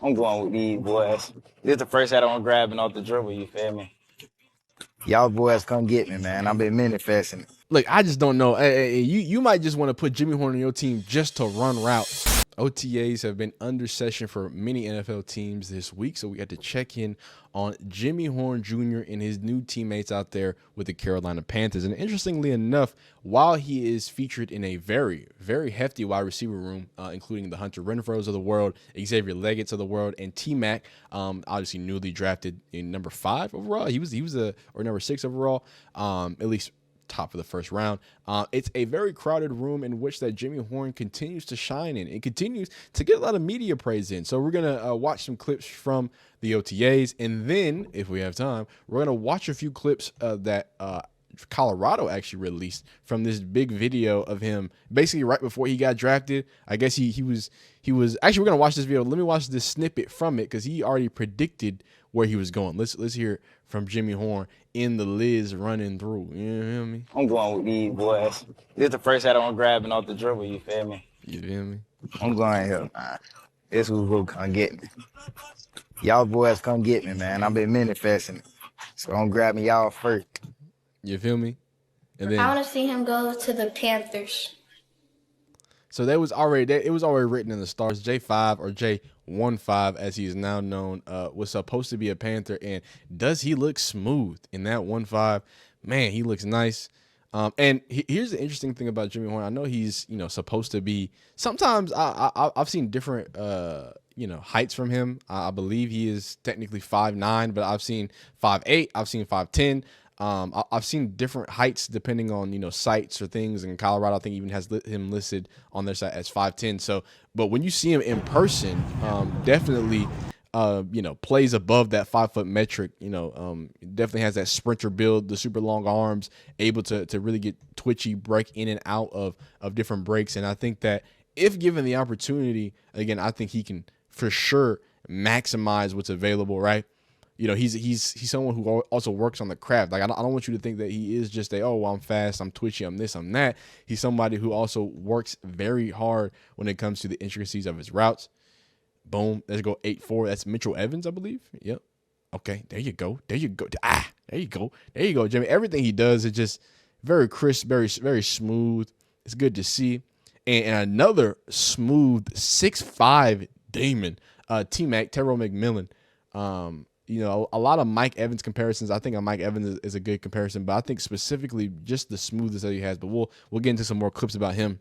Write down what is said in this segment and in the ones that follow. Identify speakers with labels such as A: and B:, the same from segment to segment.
A: I'm going with these boys. This is the first head I'm grabbing off the dribble, you feel me?
B: Y'all boys come get me, man. I've been manifesting.
C: Look, I just don't know. You might just want to put Jimmy Horn on your team just to run routes. OTAs have been under session for many NFL teams this week, so we had to check in on Jimmy Horn Jr. and his new teammates out there with the Carolina Panthers. And interestingly enough, while he is featured in a very, very hefty wide receiver room, including the Hunter Renfrows of the world, Xavier Legette's of the world, and T-Mac, obviously newly drafted in number 5 overall. He was or number 6 overall, at least top of the first round. It's a very crowded room in which that Jimmy Horn continues to shine in. It continues to get a lot of media praise in. So we're going to watch some clips from the OTAs. And then, if we have time, we're going to watch a few clips that Colorado actually released from this big video of him basically right before he got drafted. I guess he was actually, we're going to watch this video. Let me watch this snippet from it because he already predicted where he was going. Let's hear it from Jimmy Horn in the Liz running through. You feel me?
A: I'm going with these boys. This is the first head I'm grabbing off the dribble, you feel me?
C: You feel me?
B: I'm going here, man. This who come get me. Y'all boys come get me, man. I've been manifesting. So I'm grabbing y'all first.
C: You feel me? And then
D: I want to see him go to the Panthers.
C: so it was already written in the stars. J5 or J15, as he is now known, was supposed to be a Panther. And does he look smooth in that 1-5? Man, he looks nice. And here's the interesting thing about Jimmy Horn. I know he's supposed to be. Sometimes I've seen different heights from him. I believe he is technically 5'9", but I've seen 5'8", I've seen 5'10". I've seen different heights depending on sites or things. And Colorado, I think, even has him listed on their site as 5'10". So, but when you see him in person, definitely plays above that 5 foot metric. Definitely has that sprinter build, the super long arms, able to really get twitchy, break in and out of different breaks. And I think that if given the opportunity, again, I think he can for sure maximize what's available, right? He's someone who also works on the craft. Like, I don't want you to think that he is just I'm fast, I'm twitchy, I'm this, I'm that. He's somebody who also works very hard when it comes to the intricacies of his routes. Boom. Let's go 8-4. That's Mitchell Evans, I believe. Yep. Okay. There you go. There you go. There you go. There you go, Jimmy. Everything he does is just very crisp, very, very smooth. It's good to see. And another smooth 6'5" Damon, T-Mac, Terrell McMillan. A lot of Mike Evans comparisons. I think Mike Evans is a good comparison, but I think specifically just the smoothness that he has. But we'll get into some more clips about him,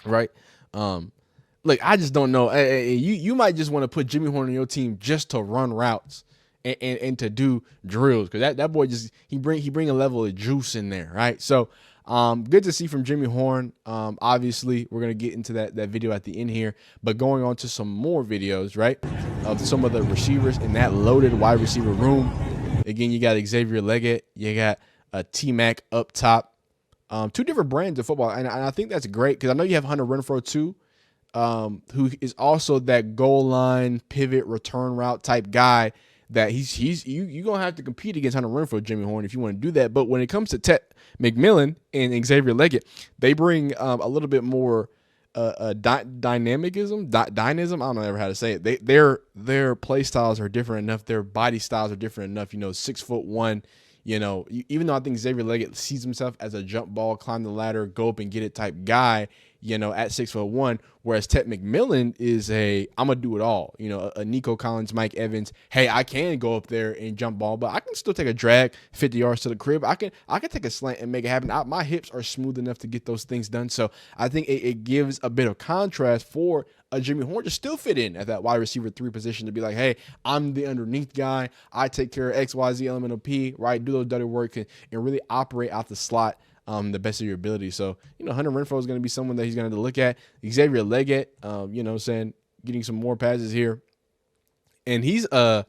C: right? Look, I just don't know. You might just want to put Jimmy Horn on your team just to run routes and to do drills, because that boy just he bring a level of juice in there, right? So good to see from Jimmy Horn. Obviously, we're gonna get into that video at the end here, but going on to some more videos, right, of some of the receivers in that loaded wide receiver room. Again, you got Xavier Legette, you got T-Mac up top. Two different brands of football, and I think that's great because I know you have Hunter Renfrow too. Who is also that goal line pivot return route type guy that you're gonna have to compete against Hunter Renfrow, Jimmy Horn, if you want to do that. But when it comes to Ted McMillan and Xavier Legette, they bring a little bit more dynamism. I don't know ever how to say it. Their play styles are different enough. Their body styles are different enough. 6'1". Even though I think Xavier Legette sees himself as a jump ball, climb the ladder, go up and get it type guy, at 6'1", whereas Ted McMillan is I'm gonna do it all. A Nico Collins, Mike Evans. Hey, I can go up there and jump ball, but I can still take a drag 50 yards to the crib. I can take a slant and make it happen. My hips are smooth enough to get those things done. So I think it gives a bit of contrast for a Jimmy Horn to still fit in at that wide receiver 3 position, to be like, hey, I'm the underneath guy. I take care of X, Y, Z, element of P, right? Do those dirty work and really operate out the slot the best of your ability. So, Hunter Renfrow is going to be someone that he's going to look at. Xavier Legette, getting some more passes here. And he's, for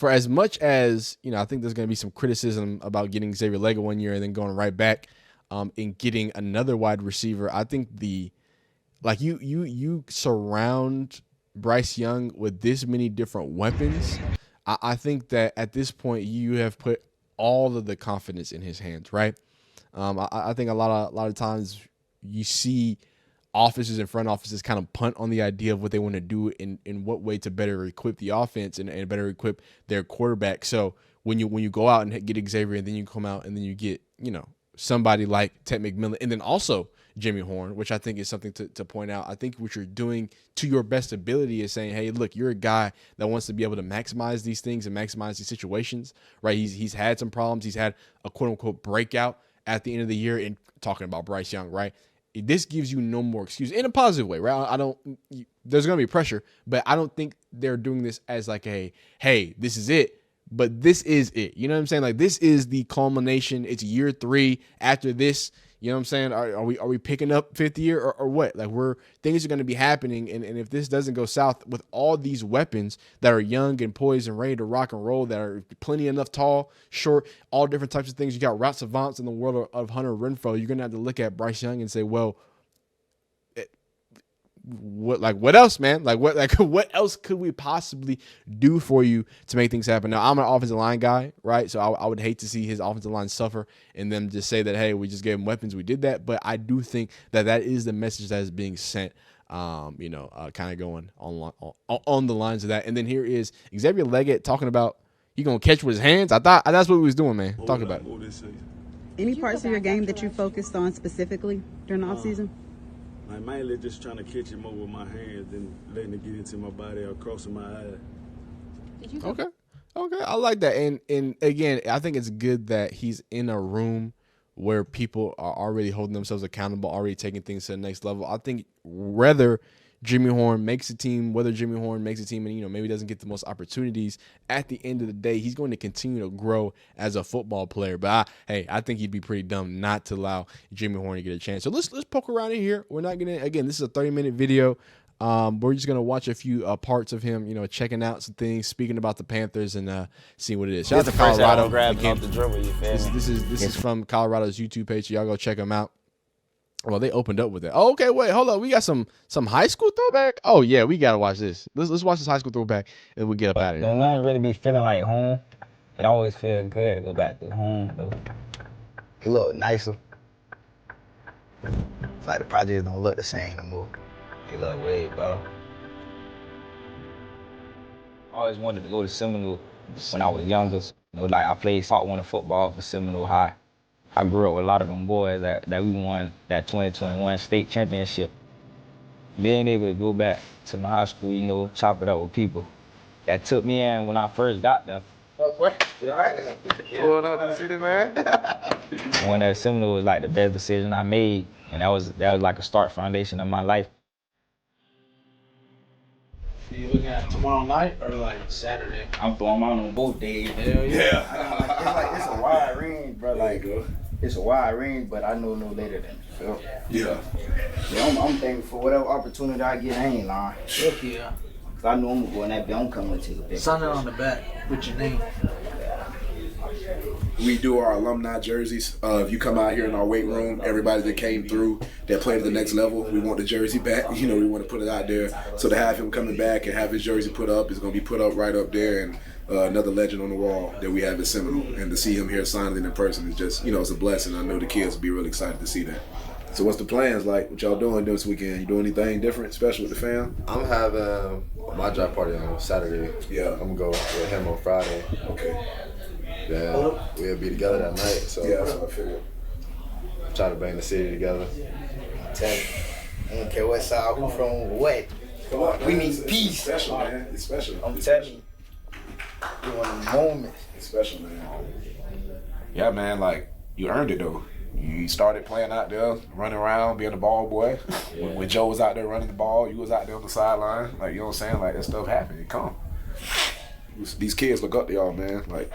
C: as much as, I think there's going to be some criticism about getting Xavier Legette one year and then going right back and getting another wide receiver. I think you surround Bryce Young with this many different weapons. I think that at this point you have put all of the confidence in his hands, right? I think a lot of times you see offices and front offices kind of punt on the idea of what they want to do in what way to better equip the offense and better equip their quarterback. So when you go out and get Xavier, and then you come out and then you get, somebody like Ted McMillan, and then also Jimmy Horn, which I think is something to point out. I think what you're doing to your best ability is saying, hey, look, you're a guy that wants to be able to maximize these things and maximize these situations, right? He's had some problems. He's had a quote unquote breakout at the end of the year, in talking about Bryce Young, right? This gives you no more excuse in a positive way, right? There's going to be pressure, but I don't think they're doing this as like hey, this is it. But this is it. You know what I'm saying? Like, this is the culmination. It's year 3 after this. You know what I'm saying? Are we picking up 5th year or what? Like, things are going to be happening. And if this doesn't go south with all these weapons that are young and poised and ready to rock and roll, that are plenty enough tall, short, all different types of things. You got route savants in the world of Hunter Renfrow. You're going to have to look at Bryce Young and say, well, what else, man? What else could we possibly do for you to make things happen? Now, I'm an offensive line guy, right? So I would hate to see his offensive line suffer and them just say that, hey, we just gave him weapons, we did that. But I do think that is the message that is being sent, kind of going on the lines of that. And then here is Xavier Legette talking about he gonna catch with his hands. I thought that's what he was doing, man. Talk about it.
E: Any parts of your game that you focused on specifically during the offseason?
F: I'm mainly just trying to catch him over with my hands and letting it get into my body or crossing my eyes.
C: Okay. I like that. And again, I think it's good that he's in a room where people are already holding themselves accountable, already taking things to the next level. I think whether Jimmy Horn makes a team and, maybe doesn't get the most opportunities, at the end of the day, he's going to continue to grow as a football player. But I think he'd be pretty dumb not to allow Jimmy Horn to get a chance. So let's poke around in here. We're not going to, again, this is a 30-minute video. We're just going to watch a few parts of him, checking out some things, speaking about the Panthers and seeing what it is. Shout out to Colorado. This is from Colorado's YouTube page. So y'all go check them out. Well, they opened up with it. Oh, okay, wait, hold up. We got some high school throwback. Oh yeah, we gotta watch this. Let's watch this high school throwback and we get up out of here.
G: Don't nothing really be feeling like home. It always feels good to go back to home though.
B: It look nicer. It's like the projects don't look the same no more.
G: It look way, bro. I always wanted to go to Seminole when I was younger. I played part-1 football for Seminole High. I grew up with a lot of them boys that we won that 2021 state championship. Being able to go back to my high school, chop it up with people that took me in when I first got there.
B: What? You all right? Going on to the city, man?
G: When that Seminole was like the best decision I made, and that was like a start foundation of my life.
H: Are you looking at tomorrow night or like Saturday?
G: I'm throwing mine on both days.
H: Hell yeah.
B: It's a wide range, bro. It's a wide range, but I know no later than so.
H: Yeah.
B: I'm thankful for whatever opportunity I get. I ain't lying.
H: Heck yeah.
B: Cause I know I'm gonna go in that bed. I'm coming to take a picture.
H: Sign it on the back with your name.
I: We do our alumni jerseys. If you come out here in our weight room, everybody that came through, that played at the next level, we want the jersey back. We want to put it out there. So to have him coming back and have his jersey put up is going to be put up right up there, and another legend on the wall that we have at Seminole. And to see him here signing it in person is just, it's a blessing. I know the kids will be really excited to see that. So what's the plans like? What y'all doing this weekend? You doing anything different, special with the fam?
J: I'm having my drop party on Saturday.
I: Yeah.
J: I'm going to go with him on Friday.
I: Okay.
J: Yeah, we'll be together that night. So
I: yeah, that's what I figured.
J: Try to bring the city together.
B: Tell you, I don't care what side, who from what.
I: Come on,
B: We
I: man.
B: need peace.
I: It's special, man. It's special.
B: I'm telling you. You want a moment.
I: It's special, man. Yeah, man, like, you earned it, though. You started playing out there, running around, being a ball boy. When Joe was out there running the ball, you was out there on the sideline. Like, you know what I'm saying? Like, that stuff happened. It come. These kids look up to y'all, man. Like,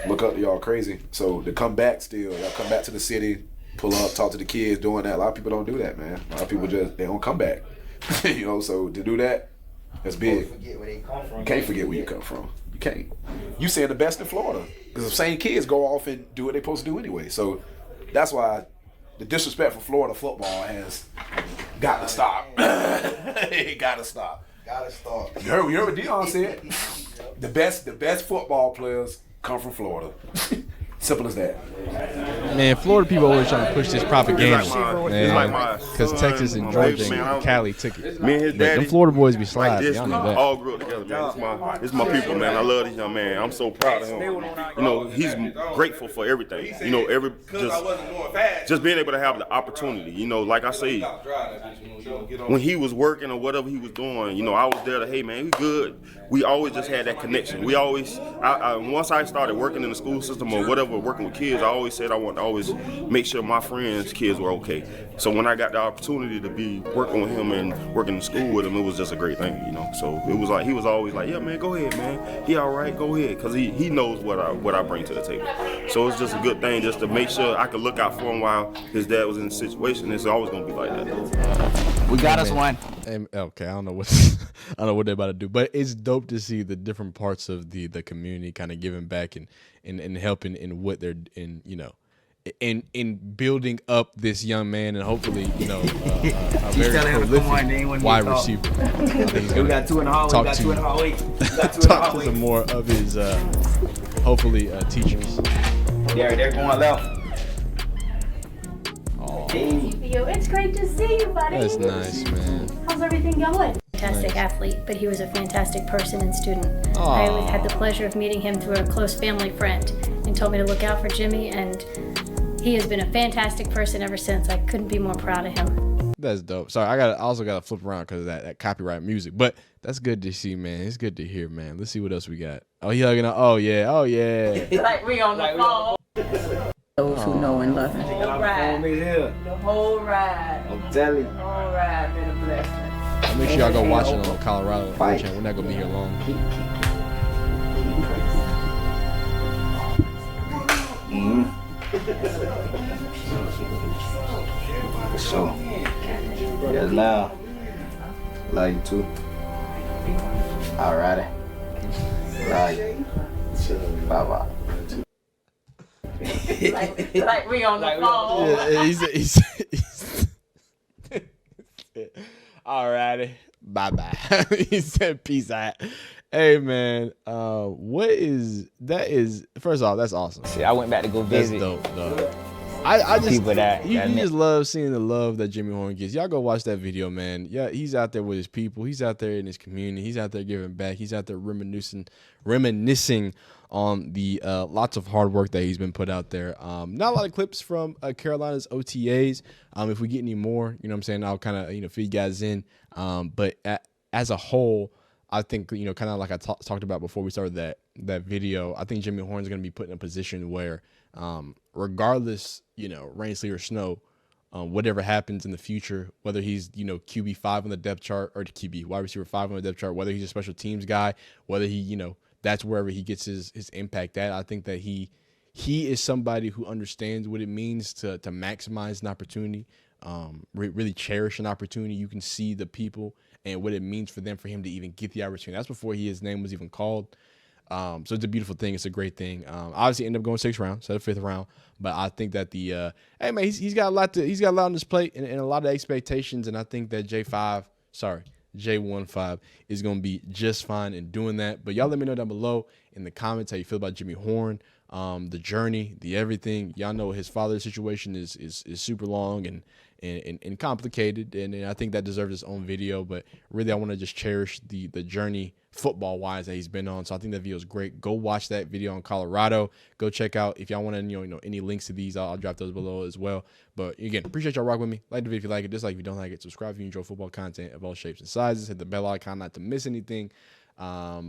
I: look up to y'all crazy. So to come back still, y'all come back to the city, pull up, talk to the kids, doing that. A lot of people don't do that, man. A lot of people they don't come back. So to do that, that's big. You can't forget where you come from. You can't. You saying the best in Florida. Because the same kids go off and do what they're supposed to do anyway. So that's why the disrespect for Florida football has got to stop. It got to stop.
B: Gotta start.
I: You heard what Dion said? The best football players come from Florida. Simple as that.
C: Man, Florida people always trying to push this propaganda,
K: It's like my
C: because
K: son,
C: Texas and
K: my
C: Georgia
K: baby, man,
C: and Cali took it.
K: Me and his
C: But
K: daddy,
C: them Florida boys be
K: like
C: sliding.
K: this,
C: Y'all
K: we
C: know that.
K: all grew up together, man. It's my people, man. I love this young man. I'm so proud of him. You know, he's grateful for everything. You know, just being able to have the opportunity. You know, like I say, when he was working or whatever he was doing, you know, I was there to, hey, man, we good. We always just had that connection. We always, once I started working in the school system or whatever, working with kids, I always said I want to always make sure my friends' kids were okay. So when I got the opportunity to be working with him and working in school with him, it was just a great thing, you know. So it was like, he was always like, yeah, man, go ahead, man. He all right, go ahead. Because he knows what I bring to the table. So it's just a good thing just to make sure I could look out for him while his dad was in the situation. It's always going to be like that.
A: We got us one.
C: Okay, I don't know what I don't know what they're about to do, but it's dope to see the different parts of the community kind of giving back and helping in what they're in, you know, in building up this young man, and hopefully, you know, a very prolific wide receiver. I think he's
A: We got 2 in the hall.
C: talk
A: We got
C: to
A: 2 in the hallway.
C: talk to some more of his hopefully teachers.
A: They're going left.
L: It's great to see you, buddy.
C: That's nice, man.
L: How's everything going? Fantastic athlete, but he was a fantastic person and student.
C: Aww.
L: I had the pleasure of meeting him through a close family friend and told me to look out for Jimmy, and he has been a fantastic person ever since. I couldn't be more proud of him.
C: That's dope. Sorry, I also got to flip around because of that copyright music, but that's good to see, man. It's good to hear, man. Let's see what else we got. Oh, he hugging up. Oh yeah.
A: Like we on the phone.
E: Those who know and love him.
A: The whole ride. I'm telling you. The whole ride been a blessing.
C: Make sure y'all go watch it on Colorado channel. We're not gonna be here long.
A: For sure. Yes, now. Love you too. Alrighty. Love you. Bye-bye. like we on the phone.
C: Yeah, he's alrighty. Bye. He said peace out. Hey man, what is that? Is first off, that's awesome.
G: See, I went back to go visit.
C: That's dope, dog. I just
G: people that
C: you just love seeing the love that Jimmy Horn gets. Y'all go watch that video, man. Yeah, he's out there with his people. He's out there in his community. He's out there giving back. He's out there reminiscing on the lots of hard work that he's been put out there. Not a lot of clips from Carolina's OTAs. If we get any more, you know what I'm saying, I'll kind of feed guys in. But as a whole, I think kind of like I talked about before we started that video. I think Jimmy Horn's going to be put in a position where, regardless, rain, sleet, or snow, whatever happens in the future, whether he's QB 5 on the depth chart or QB wide receiver 5 on the depth chart, whether he's a special teams guy, whether he that's wherever he gets his impact at. I think that he is somebody who understands what it means to maximize an opportunity, really cherish an opportunity. You can see the people and what it means for them, for him to even get the opportunity. That's before his name was even called. So it's a beautiful thing. It's a great thing. Obviously ended up going 6th round, instead of 5th round. But I think that hey man, he's got a lot on his plate and a lot of expectations. And I think that J15 is going to be just fine in doing that. But y'all let me know down below in the comments how you feel about Jimmy Horn, the journey, the everything. Y'all know his father's situation is super long and complicated, and I think that deserves its own video. But really, I want to just cherish the journey football-wise that he's been on. So I think that video is great. Go watch that video on Colorado. Go check out, if y'all want to any links to these, I'll drop those below as well. But again, appreciate y'all rock with me. Like the video if you like it, dislike if you don't like it. Subscribe if you enjoy football content of all shapes and sizes. Hit the bell icon not to miss anything. But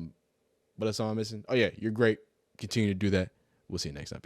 C: that's all I'm missing. Oh yeah, you're great. Continue to do that. We'll see you next time.